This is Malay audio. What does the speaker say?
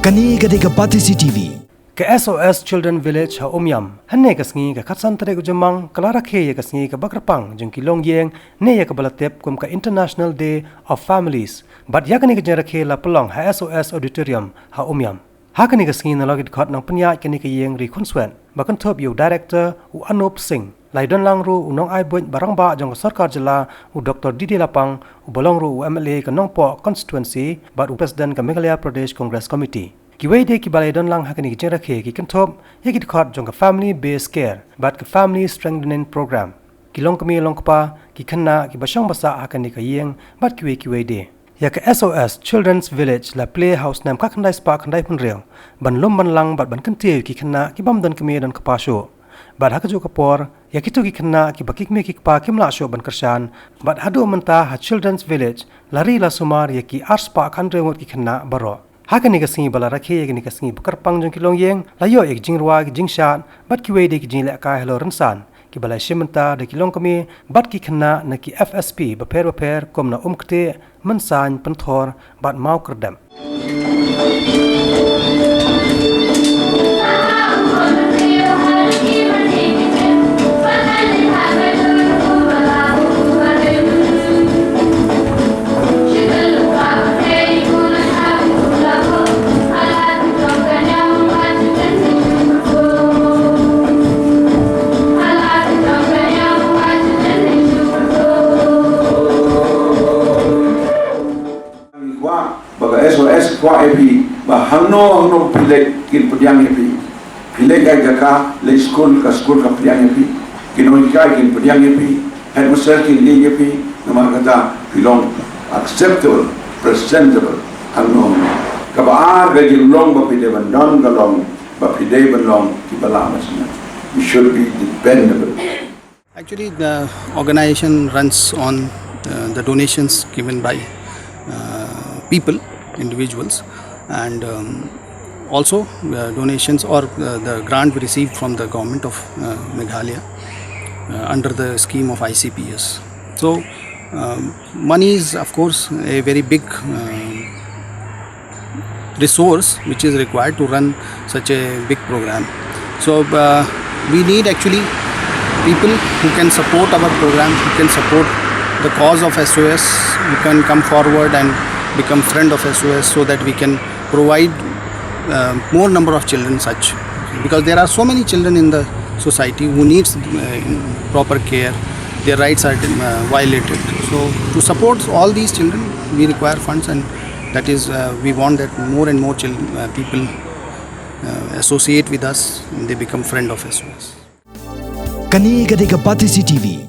Kani gadega Pati CCTV. Ke SOS Children Village ha umyam hanne kasngi ka khatsan tare gujamang kala rakhe ye kasngi ka bakrapang jungki longyeng ne ye ka balatep kum ka International Day of Families but yakani ka rakhe la pelong ha SOS Auditorium ha umyam hakani kasngi na logit khat nang panya kani ka yeng ri khonswen bakan thop yu director u Anup Singh Laidon langru unong ai boy barang ba jong sarkar jila u Dr Didi Lapang u bolongru u MLA ka nongpo constituency but u president ka Meghalaya Pradesh Congress Committee Kiway de ki balay don lang hakani ki jerakhe ki kantop ye ki khot jong ka family based care but ka family strengthening program ki long kami long pa ki khanna ki basang basa hakani ka yeng but kiway de ya ka SOS Children's Village la playhouse nam ka khandai spa khandai pun reo ban lom ban lang bat ban kantie ki khanna ki bam don kami don ka pa sho bat hakajo ka por ya ki to ki khanna ki bakik me ki pa kimla sho ban karshan bat hadu manta ha Children's Village lari la sumar ya ki arspa khandre ngot ki khanna baro Hakani ka singi bala rakhe ye ka singi bakarpang jong kilong yeng layo ek jingrwa ki jingshan bat ki wede ki jingle ka hello ransan ki bala shimanta de kilong kami bat ki khanna na ki FSP baper kom na umkte mansan panthor bat mau kerdam SOS kwa epi ba hangno pilek kin pudyang epi pilek ay gaka le school ka pudyang epi kinoi kai kin pudyang epi headmaster kin li epi nama kata pilong acceptable presentable hangno kabar gajil long ba pide bandon galong ba pide bandong ki balamasna we should be dependable. Actually the organization runs on the donations given by people, individuals, and also donations or the grant we received from the government of Meghalaya under the scheme of ICPS. So money is of course a very big resource which is required to run such a big program. So we need actually people who can support our program, who can support the cause of SOS, who can come forward and become friend of SOS so that we can provide more number of children such, because there are so many children in the society who needs proper care, their rights are violated. So to support all these children we require funds, and that is we want that more and more children, people associate with us and they become friend of SOS. Kani gadega Pati CCTV.